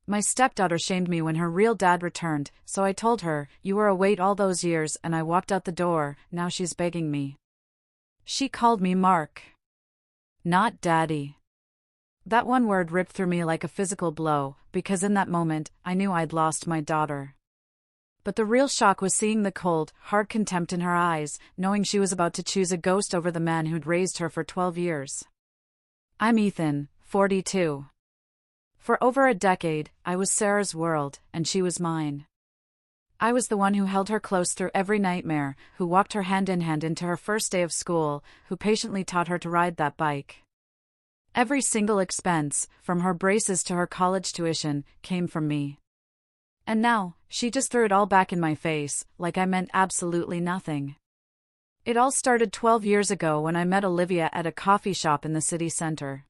My stepdaughter shamed me when her real dad returned, so I told her, "You were away all those years," and I walked out the door. Now she's begging me. She called me Mark, not Daddy. That one word ripped through me like a physical blow, because in that moment, I knew I'd lost my daughter. But the real shock was seeing the cold, hard contempt in her eyes, knowing she was about to choose a ghost over the man who'd raised her for 12 years. I'm Ethan, 42. For over a decade, I was Sarah's world, and she was mine. I was the one who held her close through every nightmare, who walked her hand in hand into her first day of school, who patiently taught her to ride that bike. Every single expense, from her braces to her college tuition, came from me. And now, she just threw it all back in my face, like I meant absolutely nothing. It all started 12 years ago when I met Olivia at a coffee shop in the city center.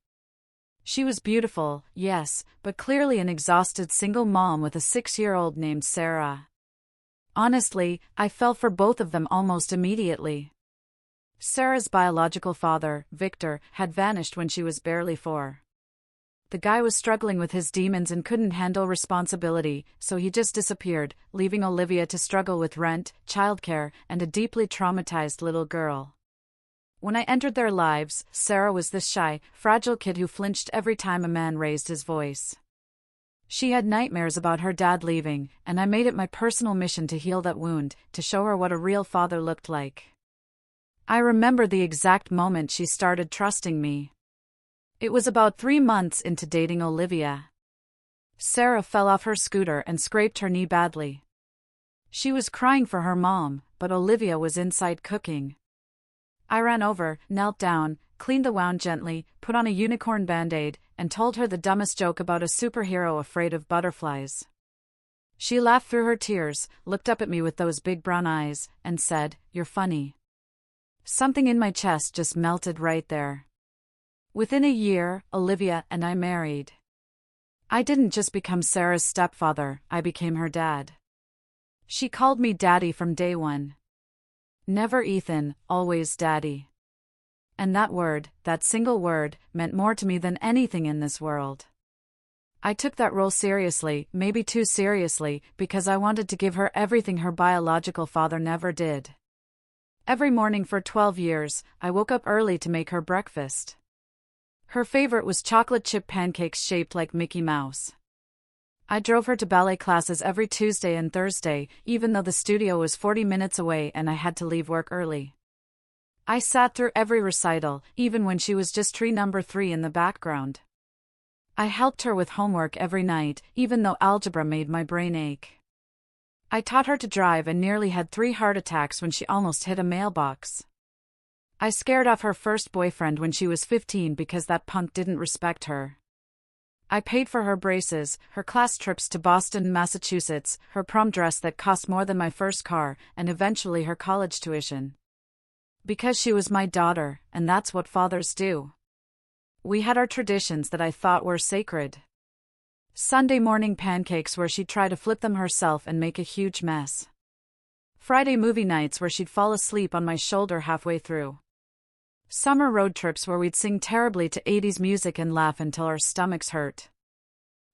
She was beautiful, yes, but clearly an exhausted single mom with a 6-year-old named Sarah. Honestly, I fell for both of them almost immediately. Sarah's biological father, Victor, had vanished when she was barely 4. The guy was struggling with his demons and couldn't handle responsibility, so he just disappeared, leaving Olivia to struggle with rent, childcare, and a deeply traumatized little girl. When I entered their lives, Sarah was this shy, fragile kid who flinched every time a man raised his voice. She had nightmares about her dad leaving, and I made it my personal mission to heal that wound, to show her what a real father looked like. I remember the exact moment she started trusting me. It was about 3 months into dating Olivia. Sarah fell off her scooter and scraped her knee badly. She was crying for her mom, but Olivia was inside cooking. I ran over, knelt down, cleaned the wound gently, put on a unicorn band-aid, and told her the dumbest joke about a superhero afraid of butterflies. She laughed through her tears, looked up at me with those big brown eyes, and said, "You're funny." Something in my chest just melted right there. Within a year, Olivia and I married. I didn't just become Sarah's stepfather, I became her dad. She called me Daddy from day one. Never Ethan, always Daddy. And that word, that single word, meant more to me than anything in this world. I took that role seriously, maybe too seriously, because I wanted to give her everything her biological father never did. Every morning for 12 years, I woke up early to make her breakfast. Her favorite was chocolate chip pancakes shaped like Mickey Mouse. I drove her to ballet classes every Tuesday and Thursday, even though the studio was 40 minutes away and I had to leave work early. I sat through every recital, even when she was just tree number 3 in the background. I helped her with homework every night, even though algebra made my brain ache. I taught her to drive and nearly had 3 heart attacks when she almost hit a mailbox. I scared off her first boyfriend when she was 15 because that punk didn't respect her. I paid for her braces, her class trips to Boston, Massachusetts, her prom dress that cost more than my first car, and eventually her college tuition. Because she was my daughter, and that's what fathers do. We had our traditions that I thought were sacred. Sunday morning pancakes where she'd try to flip them herself and make a huge mess. Friday movie nights where she'd fall asleep on my shoulder halfway through. Summer road trips where we'd sing terribly to 80s music and laugh until our stomachs hurt.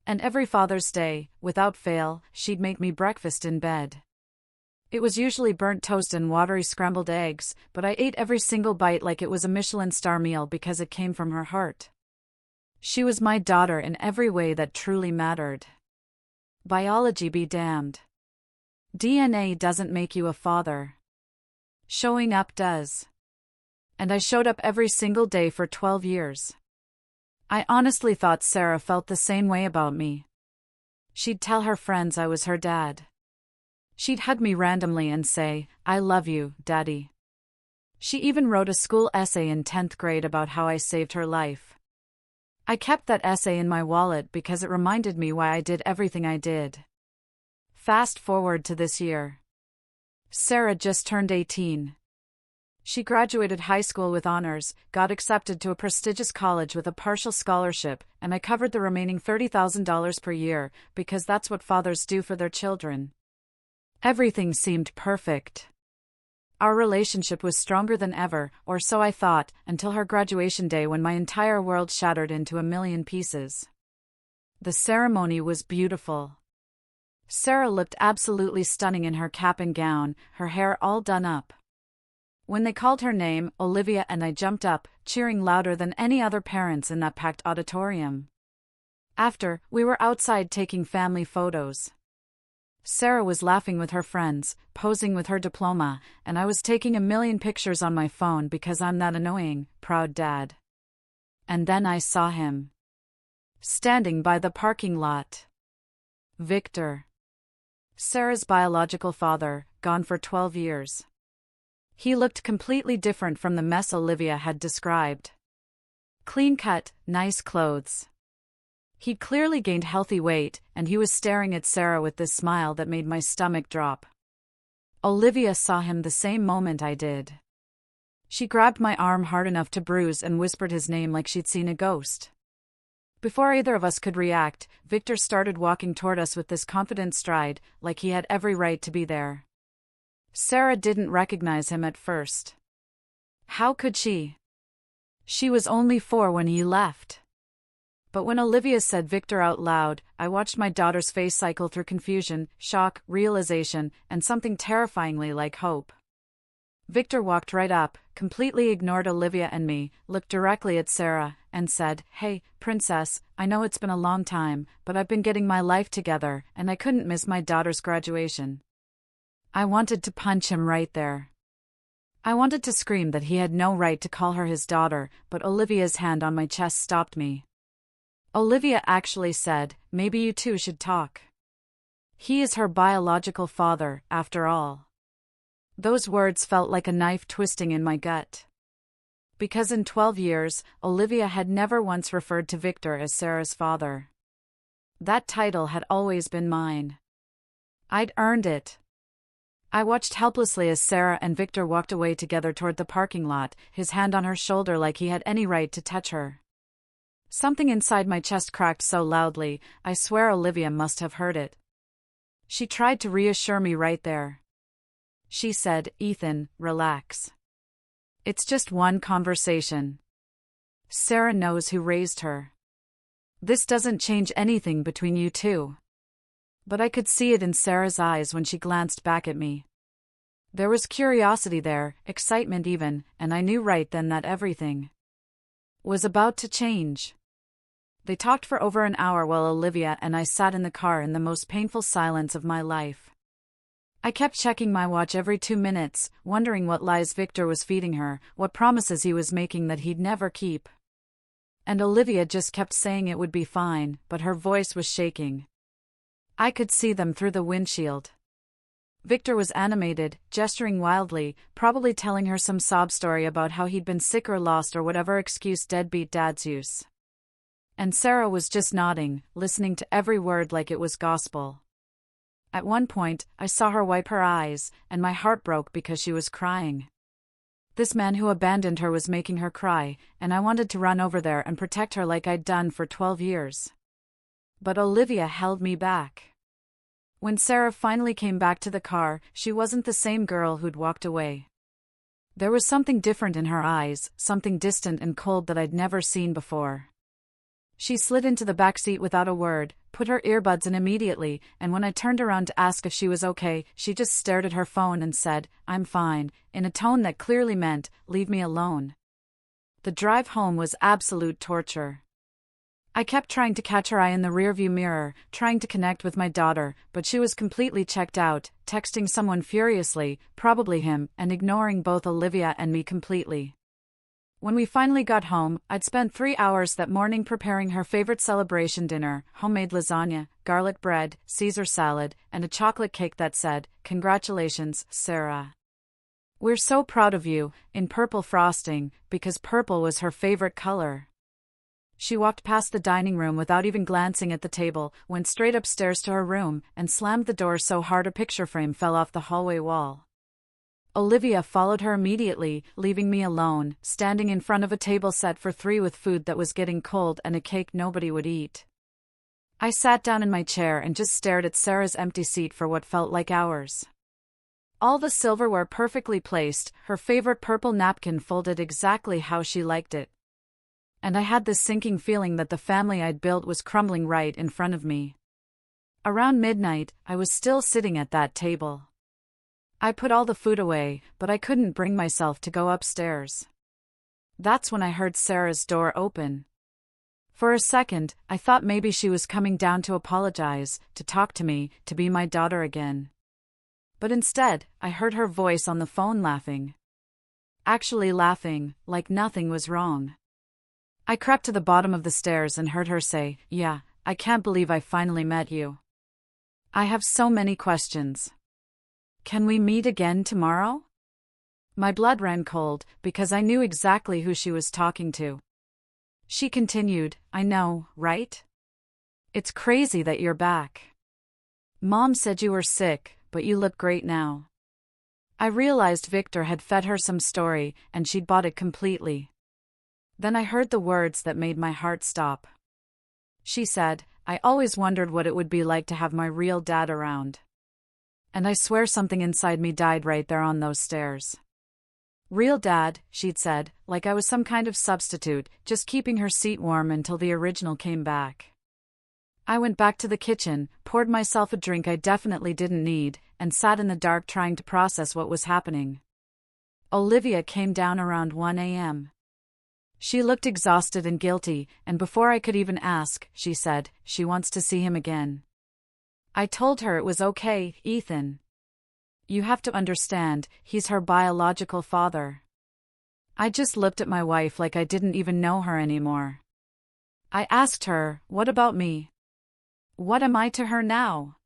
And every Father's Day, without fail, she'd make me breakfast in bed. It was usually burnt toast and watery scrambled eggs, but I ate every single bite like it was a Michelin star meal because it came from her heart. She was my daughter in every way that truly mattered. Biology be damned. DNA doesn't make you a father. Showing up does. And I showed up every single day for 12 years. I honestly thought Sarah felt the same way about me. She'd tell her friends I was her dad. She'd hug me randomly and say, "I love you, Daddy." She even wrote a school essay in 10th grade about how I saved her life. I kept that essay in my wallet because it reminded me why I did everything I did. Fast forward to this year. Sarah just turned 18. She graduated high school with honors, got accepted to a prestigious college with a partial scholarship, and I covered the remaining $30,000 per year, because that's what fathers do for their children. Everything seemed perfect. Our relationship was stronger than ever, or so I thought, until her graduation day when my entire world shattered into a million pieces. The ceremony was beautiful. Sarah looked absolutely stunning in her cap and gown, her hair all done up. When they called her name, Olivia and I jumped up, cheering louder than any other parents in that packed auditorium. After, we were outside taking family photos. Sarah was laughing with her friends, posing with her diploma, and I was taking a million pictures on my phone because I'm that annoying, proud dad. And then I saw him. Standing by the parking lot. Victor. Sarah's biological father, gone for 12 years. He looked completely different from the mess Olivia had described. Clean-cut, nice clothes. He'd clearly gained healthy weight, and he was staring at Sarah with this smile that made my stomach drop. Olivia saw him the same moment I did. She grabbed my arm hard enough to bruise and whispered his name like she'd seen a ghost. Before either of us could react, Victor started walking toward us with this confident stride, like he had every right to be there. Sarah didn't recognize him at first. How could she? She was only 4 when he left. But when Olivia said Victor out loud, I watched my daughter's face cycle through confusion, shock, realization, and something terrifyingly like hope. Victor walked right up, completely ignored Olivia and me, looked directly at Sarah, and said, "Hey, princess, I know it's been a long time, but I've been getting my life together, and I couldn't miss my daughter's graduation." I wanted to punch him right there. I wanted to scream that he had no right to call her his daughter, but Olivia's hand on my chest stopped me. Olivia actually said, "Maybe you two should talk. He is her biological father, after all." Those words felt like a knife twisting in my gut. Because in 12 years, Olivia had never once referred to Victor as Sarah's father. That title had always been mine. I'd earned it. I watched helplessly as Sarah and Victor walked away together toward the parking lot, his hand on her shoulder like he had any right to touch her. Something inside my chest cracked so loudly, I swear Olivia must have heard it. She tried to reassure me right there. She said, "Ethan, relax. It's just one conversation. Sarah knows who raised her. This doesn't change anything between you two." But I could see it in Sarah's eyes when she glanced back at me. There was curiosity there, excitement even, and I knew right then that everything was about to change. They talked for over an hour while Olivia and I sat in the car in the most painful silence of my life. I kept checking my watch every 2 minutes, wondering what lies Victor was feeding her, what promises he was making that he'd never keep. And Olivia just kept saying it would be fine, but her voice was shaking. I could see them through the windshield. Victor was animated, gesturing wildly, probably telling her some sob story about how he'd been sick or lost or whatever excuse deadbeat dads use. And Sarah was just nodding, listening to every word like it was gospel. At one point, I saw her wipe her eyes, and my heart broke because she was crying. This man who abandoned her was making her cry, and I wanted to run over there and protect her like I'd done for 12 years. But Olivia held me back. When Sarah finally came back to the car, she wasn't the same girl who'd walked away. There was something different in her eyes, something distant and cold that I'd never seen before. She slid into the back seat without a word, put her earbuds in immediately, and when I turned around to ask if she was okay, she just stared at her phone and said, "I'm fine," in a tone that clearly meant, "Leave me alone." The drive home was absolute torture. I kept trying to catch her eye in the rearview mirror, trying to connect with my daughter, but she was completely checked out, texting someone furiously, probably him, and ignoring both Olivia and me completely. When we finally got home, I'd spent 3 hours that morning preparing her favorite celebration dinner, homemade lasagna, garlic bread, Caesar salad, and a chocolate cake that said, "Congratulations, Sarah. We're so proud of you," in purple frosting, because purple was her favorite color. She walked past the dining room without even glancing at the table, went straight upstairs to her room, and slammed the door so hard a picture frame fell off the hallway wall. Olivia followed her immediately, leaving me alone, standing in front of a table set for 3 with food that was getting cold and a cake nobody would eat. I sat down in my chair and just stared at Sarah's empty seat for what felt like hours. All the silverware perfectly placed, her favorite purple napkin folded exactly how she liked it. And I had this sinking feeling that the family I'd built was crumbling right in front of me. Around midnight, I was still sitting at that table. I put all the food away, but I couldn't bring myself to go upstairs. That's when I heard Sarah's door open. For a second, I thought maybe she was coming down to apologize, to talk to me, to be my daughter again. But instead, I heard her voice on the phone laughing. Actually laughing, like nothing was wrong. I crept to the bottom of the stairs and heard her say, "Yeah, I can't believe I finally met you. I have so many questions. Can we meet again tomorrow?" My blood ran cold, because I knew exactly who she was talking to. She continued, "I know, right? It's crazy that you're back. Mom said you were sick, but you look great now." I realized Victor had fed her some story, and she'd bought it completely. Then I heard the words that made my heart stop. She said, "I always wondered what it would be like to have my real dad around." And I swear something inside me died right there on those stairs. "Real dad," she'd said, like I was some kind of substitute, just keeping her seat warm until the original came back. I went back to the kitchen, poured myself a drink I definitely didn't need, and sat in the dark trying to process what was happening. Olivia came down around 1 a.m. She looked exhausted and guilty, and before I could even ask, she said, she wants to see him again. I told her it was okay, Ethan. You have to understand, he's her biological father. I just looked at my wife like I didn't even know her anymore. I asked her, what about me? What am I to her now?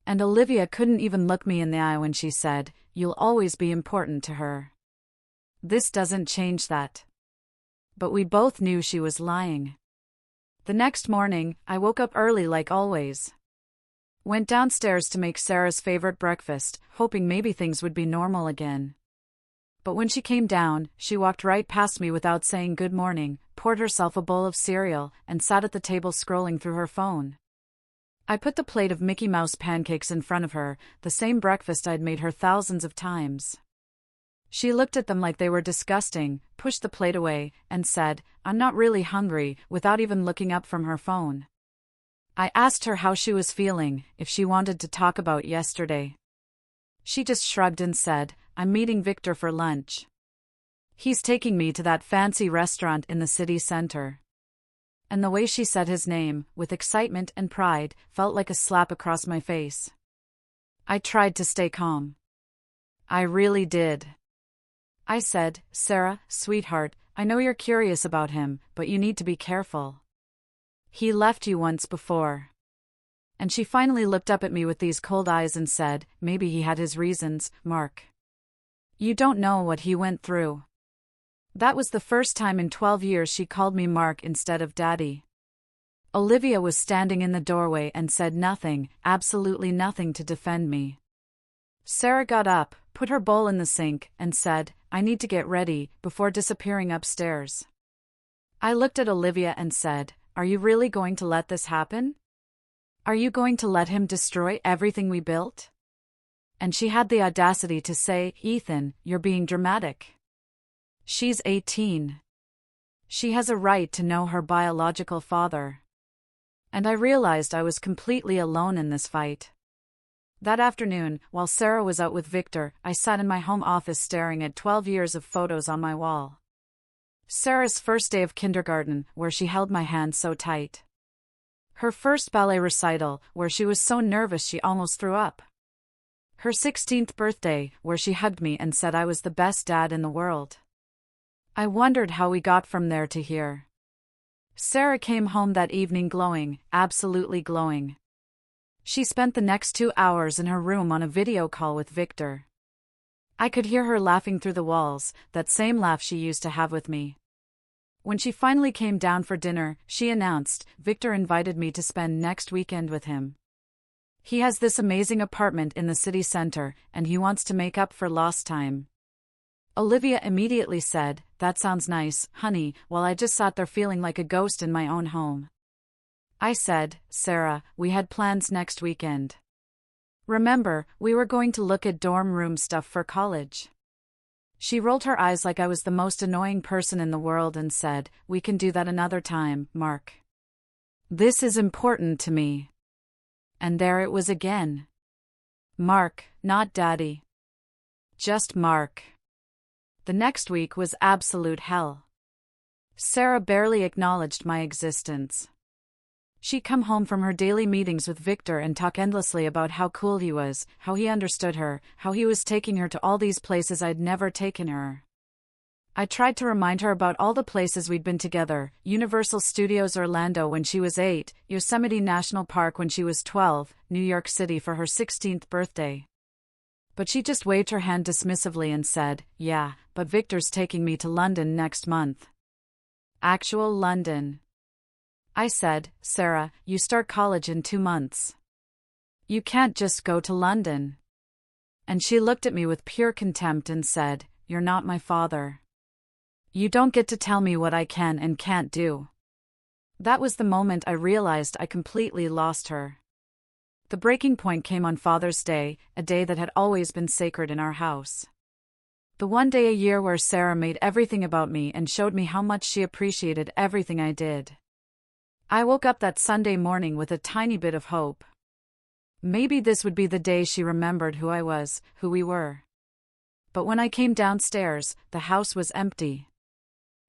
And Olivia couldn't even look me in the eye when she said, "You'll always be important to her. This doesn't change that." But we both knew she was lying. The next morning, I woke up early like always. Went downstairs to make Sarah's favorite breakfast, hoping maybe things would be normal again. But when she came down, she walked right past me without saying good morning, poured herself a bowl of cereal, and sat at the table scrolling through her phone. I put the plate of Mickey Mouse pancakes in front of her, the same breakfast I'd made her thousands of times. She looked at them like they were disgusting, pushed the plate away, and said, "I'm not really hungry," without even looking up from her phone. I asked her how she was feeling, if she wanted to talk about yesterday. She just shrugged and said, "I'm meeting Victor for lunch. He's taking me to that fancy restaurant in the city center." And the way she said his name, with excitement and pride, felt like a slap across my face. I tried to stay calm. I really did. I said, "Sarah, sweetheart, I know you're curious about him, but you need to be careful. He left you once before." And she finally looked up at me with these cold eyes and said, "Maybe he had his reasons, Mark. You don't know what he went through." That was the first time in 12 years she called me Mark instead of Daddy. Olivia was standing in the doorway and said nothing, absolutely nothing to defend me. Sarah got up, put her bowl in the sink, and said, "I need to get ready," before disappearing upstairs. I looked at Olivia and said, "Are you really going to let this happen? Are you going to let him destroy everything we built?" And she had the audacity to say, "Ethan, you're being dramatic. She's 18. She has a right to know her biological father." And I realized I was completely alone in this fight. That afternoon, while Sarah was out with Victor, I sat in my home office staring at 12 years of photos on my wall. Sarah's first day of kindergarten, where she held my hand so tight. Her first ballet recital, where she was so nervous she almost threw up. Her 16th birthday, where she hugged me and said I was the best dad in the world. I wondered how we got from there to here. Sarah came home that evening glowing, absolutely glowing. She spent the next 2 hours in her room on a video call with Victor. I could hear her laughing through the walls, that same laugh she used to have with me. When she finally came down for dinner, she announced, "Victor invited me to spend next weekend with him. He has this amazing apartment in the city center, and he wants to make up for lost time." Olivia immediately said, "That sounds nice, honey," while I just sat there feeling like a ghost in my own home. I said, "Sarah, we had plans next weekend. Remember, we were going to look at dorm room stuff for college." She rolled her eyes like I was the most annoying person in the world and said, "We can do that another time, Mark. This is important to me." And there it was again. Mark, not Daddy. Just Mark. The next week was absolute hell. Sarah barely acknowledged my existence. She'd come home from her daily meetings with Victor and talk endlessly about how cool he was, how he understood her, how he was taking her to all these places I'd never taken her. I tried to remind her about all the places we'd been together: Universal Studios Orlando when she was 8, Yosemite National Park when she was 12, New York City for her 16th birthday. But she just waved her hand dismissively and said, "Yeah, but Victor's taking me to London next month." Actual London. I said, "Sarah, you start college in 2 months. You can't just go to London." And she looked at me with pure contempt and said, "You're not my father. You don't get to tell me what I can and can't do." That was the moment I realized I completely lost her. The breaking point came on Father's Day, a day that had always been sacred in our house. The one day a year where Sarah made everything about me and showed me how much she appreciated everything I did. I woke up that Sunday morning with a tiny bit of hope. Maybe this would be the day she remembered who I was, who we were. But when I came downstairs, the house was empty.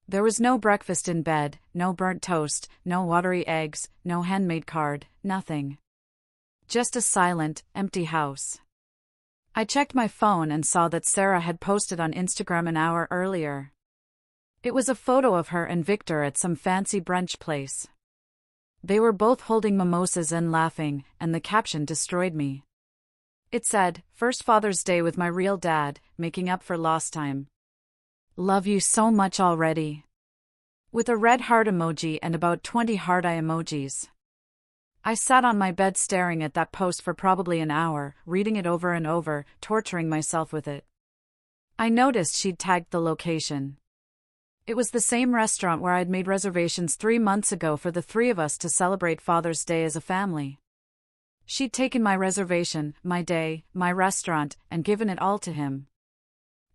There was no breakfast in bed, no burnt toast, no watery eggs, no handmade card, nothing. Just a silent, empty house. I checked my phone and saw that Sarah had posted on Instagram an hour earlier. It was a photo of her and Victor at some fancy brunch place. They were both holding mimosas and laughing, and the caption destroyed me. It said, "First Father's Day with my real dad, making up for lost time. Love you so much already." With a red heart emoji and about 20 heart eye emojis. I sat on my bed staring at that post for probably an hour, reading it over and over, torturing myself with it. I noticed she'd tagged the location. It was the same restaurant where I'd made reservations 3 months ago for the 3 of us to celebrate Father's Day as a family. She'd taken my reservation, my day, my restaurant, and given it all to him.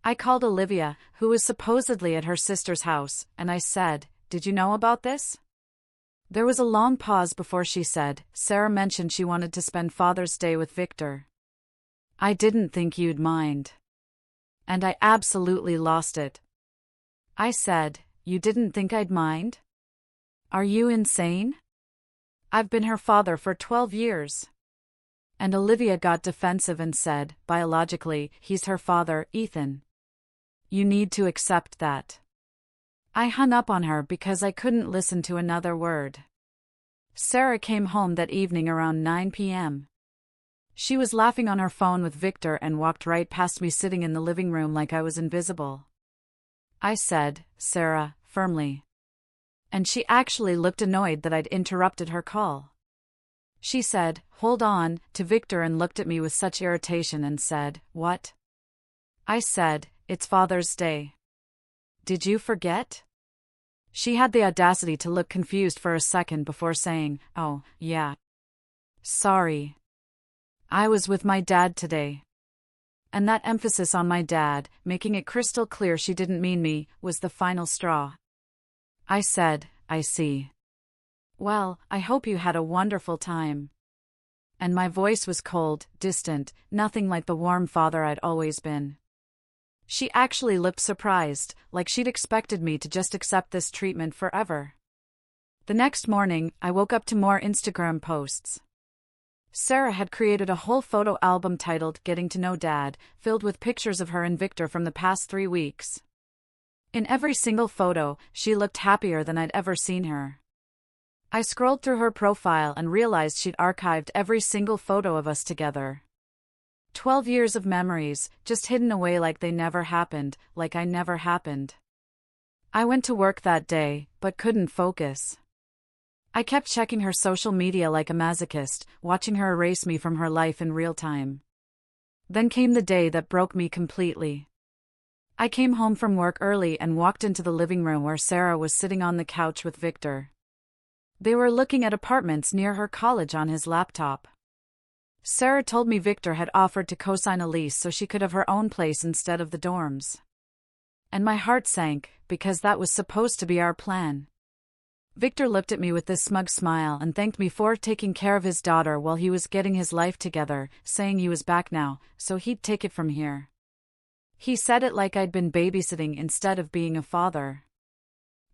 I called Olivia, who was supposedly at her sister's house, and I said, "Did you know about this?" There was a long pause before she said, "Sarah mentioned she wanted to spend Father's Day with Victor. I didn't think you'd mind." And I absolutely lost it. I said, "You didn't think I'd mind? Are you insane? I've been her father for 12 years. And Olivia got defensive and said, "Biologically, he's her father, Ethan. You need to accept that." I hung up on her because I couldn't listen to another word. Sarah came home that evening around 9 p.m. She was laughing on her phone with Victor and walked right past me sitting in the living room like I was invisible. I said, "Sarah," firmly. And she actually looked annoyed that I'd interrupted her call. She said, "Hold on," to Victor and looked at me with such irritation and said, "What?" I said, "It's Father's Day. Did you forget?" She had the audacity to look confused for a second before saying, "Oh, yeah. Sorry. I was with my dad today." And that emphasis on my dad, making it crystal clear she didn't mean me, was the final straw. I said, "I see. Well, I hope you had a wonderful time." And my voice was cold, distant, nothing like the warm father I'd always been. She actually looked surprised, like she'd expected me to just accept this treatment forever. The next morning, I woke up to more Instagram posts. Sarah had created a whole photo album titled "Getting to Know Dad," filled with pictures of her and Victor from the past 3 weeks. In every single photo, she looked happier than I'd ever seen her. I scrolled through her profile and realized she'd archived every single photo of us together. 12 years of memories, just hidden away like they never happened, like I never happened. I went to work that day, but couldn't focus. I kept checking her social media like a masochist, watching her erase me from her life in real time. Then came the day that broke me completely. I came home from work early and walked into the living room where Sarah was sitting on the couch with Victor. They were looking at apartments near her college on his laptop. Sarah told me Victor had offered to co-sign a lease so she could have her own place instead of the dorms. And my heart sank, because that was supposed to be our plan. Victor looked at me with this smug smile and thanked me for taking care of his daughter while he was getting his life together, saying he was back now, so he'd take it from here. He said it like I'd been babysitting instead of being a father.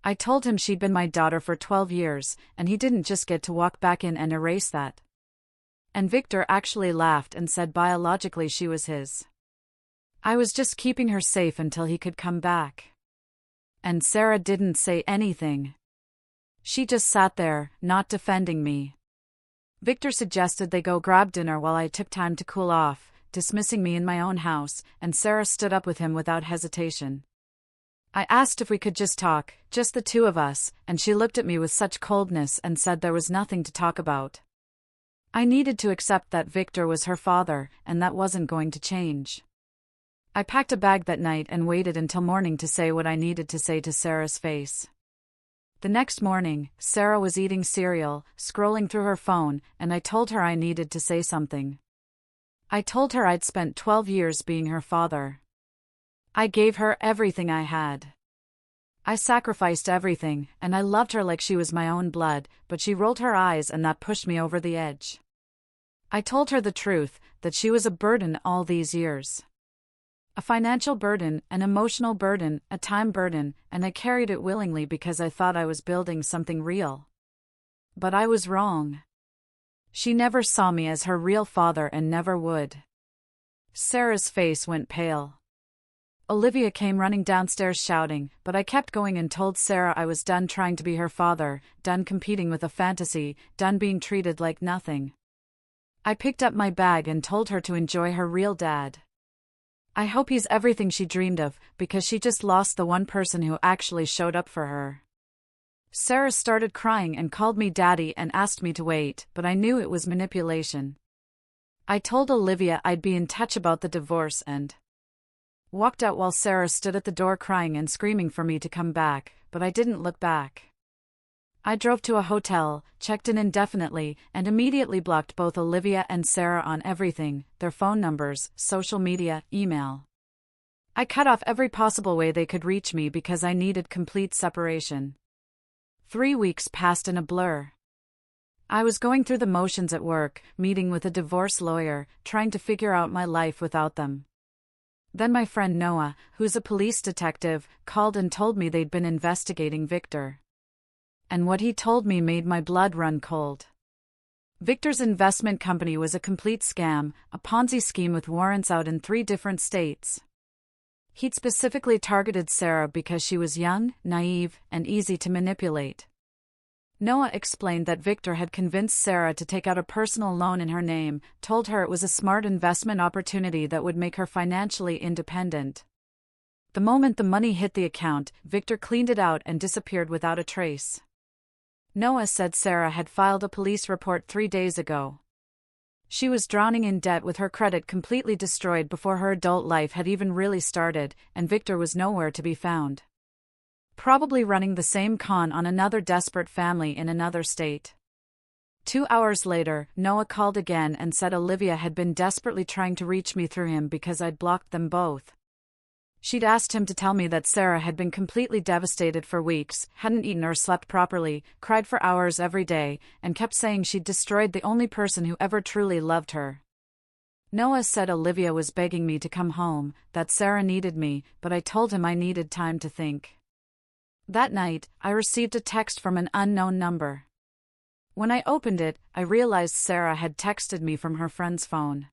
I told him she'd been my daughter for 12 years, and he didn't just get to walk back in and erase that. And Victor actually laughed and said biologically she was his. I was just keeping her safe until he could come back. And Sarah didn't say anything. She just sat there, not defending me. Victor suggested they go grab dinner while I took time to cool off, dismissing me in my own house, and Sarah stood up with him without hesitation. I asked if we could just talk, just the two of us, and she looked at me with such coldness and said there was nothing to talk about. I needed to accept that Victor was her father, and that wasn't going to change. I packed a bag that night and waited until morning to say what I needed to say to Sarah's face. The next morning, Sarah was eating cereal, scrolling through her phone, and I told her I needed to say something. I told her I'd spent 12 years being her father. I gave her everything I had. I sacrificed everything, and I loved her like she was my own blood, but she rolled her eyes and that pushed me over the edge. I told her the truth, that she was a burden all these years. A financial burden, an emotional burden, a time burden, and I carried it willingly because I thought I was building something real. But I was wrong. She never saw me as her real father and never would. Sarah's face went pale. Olivia came running downstairs shouting, but I kept going and told Sarah I was done trying to be her father, done competing with a fantasy, done being treated like nothing. I picked up my bag and told her to enjoy her real dad. I hope he's everything she dreamed of, because she just lost the one person who actually showed up for her. Sarah started crying and called me daddy and asked me to wait, but I knew it was manipulation. I told Olivia I'd be in touch about the divorce and walked out while Sarah stood at the door crying and screaming for me to come back, but I didn't look back. I drove to a hotel, checked in indefinitely, and immediately blocked both Olivia and Sarah on everything, their phone numbers, social media, email. I cut off every possible way they could reach me because I needed complete separation. 3 weeks passed in a blur. I was going through the motions at work, meeting with a divorce lawyer, trying to figure out my life without them. Then my friend Noah, who's a police detective, called and told me they'd been investigating Victor. And what he told me made my blood run cold. Victor's investment company was a complete scam, a Ponzi scheme with warrants out in 3 different states. He'd specifically targeted Sarah because she was young, naive, and easy to manipulate. Noah explained that Victor had convinced Sarah to take out a personal loan in her name, told her it was a smart investment opportunity that would make her financially independent. The moment the money hit the account, Victor cleaned it out and disappeared without a trace. Noah said Sarah had filed a police report 3 days ago. She was drowning in debt with her credit completely destroyed before her adult life had even really started, and Victor was nowhere to be found. Probably running the same con on another desperate family in another state. 2 hours later, Noah called again and said Olivia had been desperately trying to reach me through him because I'd blocked them both. She'd asked him to tell me that Sarah had been completely devastated for weeks, hadn't eaten or slept properly, cried for hours every day, and kept saying she'd destroyed the only person who ever truly loved her. Noah said Olivia was begging me to come home, that Sarah needed me, but I told him I needed time to think. That night, I received a text from an unknown number. When I opened it, I realized Sarah had texted me from her friend's phone.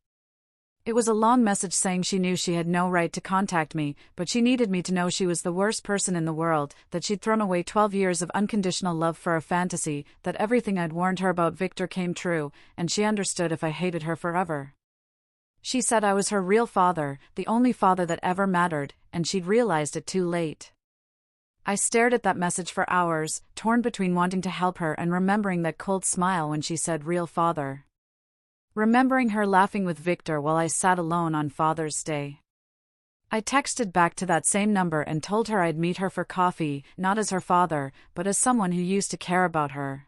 It was a long message saying she knew she had no right to contact me, but she needed me to know she was the worst person in the world, that she'd thrown away 12 years of unconditional love for a fantasy, that everything I'd warned her about Victor came true, and she understood if I hated her forever. She said I was her real father, the only father that ever mattered, and she'd realized it too late. I stared at that message for hours, torn between wanting to help her and remembering that cold smile when she said real father. Remembering her laughing with Victor while I sat alone on Father's Day. I texted back to that same number and told her I'd meet her for coffee, not as her father, but as someone who used to care about her.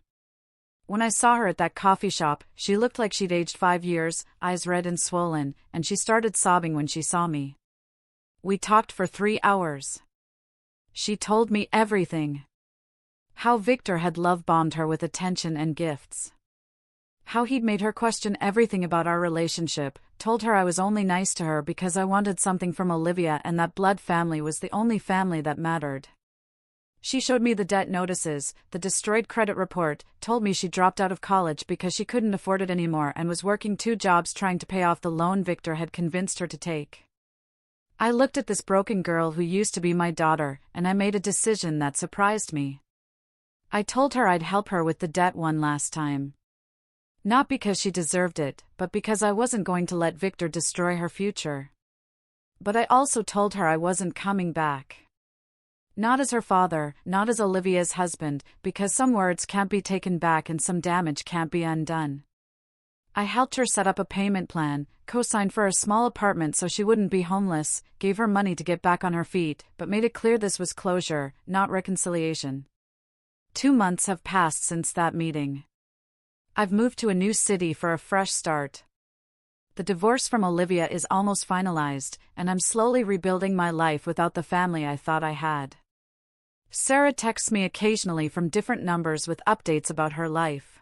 When I saw her at that coffee shop, she looked like she'd aged 5 years, eyes red and swollen, and she started sobbing when she saw me. We talked for 3 hours. She told me everything. How Victor had love-bombed her with attention and gifts. How he'd made her question everything about our relationship, told her I was only nice to her because I wanted something from Olivia and that blood family was the only family that mattered. She showed me the debt notices, the destroyed credit report, told me she dropped out of college because she couldn't afford it anymore and was working 2 jobs trying to pay off the loan Victor had convinced her to take. I looked at this broken girl who used to be my daughter, and I made a decision that surprised me. I told her I'd help her with the debt one last time. Not because she deserved it, but because I wasn't going to let Victor destroy her future. But I also told her I wasn't coming back. Not as her father, not as Olivia's husband, because some words can't be taken back and some damage can't be undone. I helped her set up a payment plan, co-signed for a small apartment so she wouldn't be homeless, gave her money to get back on her feet, but made it clear this was closure, not reconciliation. 2 months have passed since that meeting. I've moved to a new city for a fresh start. The divorce from Olivia is almost finalized, and I'm slowly rebuilding my life without the family I thought I had. Sarah texts me occasionally from different numbers with updates about her life.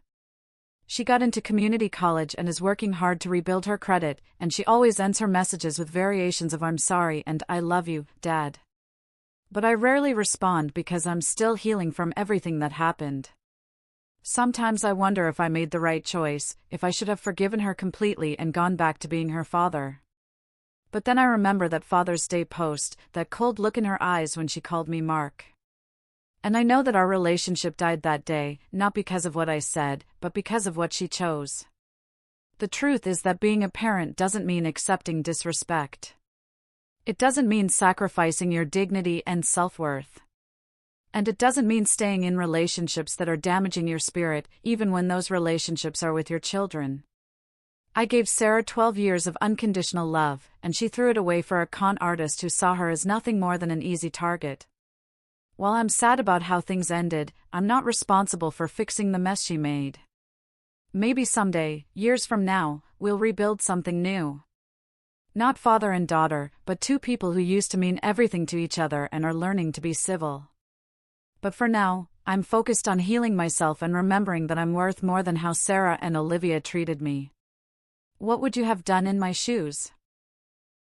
She got into community college and is working hard to rebuild her credit, and she always ends her messages with variations of "I'm sorry" and "I love you, Dad." But I rarely respond because I'm still healing from everything that happened. Sometimes I wonder if I made the right choice, if I should have forgiven her completely and gone back to being her father. But then I remember that Father's Day post, that cold look in her eyes when she called me Mark. And I know that our relationship died that day, not because of what I said, but because of what she chose. The truth is that being a parent doesn't mean accepting disrespect. It doesn't mean sacrificing your dignity and self-worth. And it doesn't mean staying in relationships that are damaging your spirit, even when those relationships are with your children. I gave Sarah 12 years of unconditional love, and she threw it away for a con artist who saw her as nothing more than an easy target. While I'm sad about how things ended, I'm not responsible for fixing the mess she made. Maybe someday, years from now, we'll rebuild something new. Not father and daughter, but 2 people who used to mean everything to each other and are learning to be civil. But for now, I'm focused on healing myself and remembering that I'm worth more than how Sarah and Olivia treated me. What would you have done in my shoes?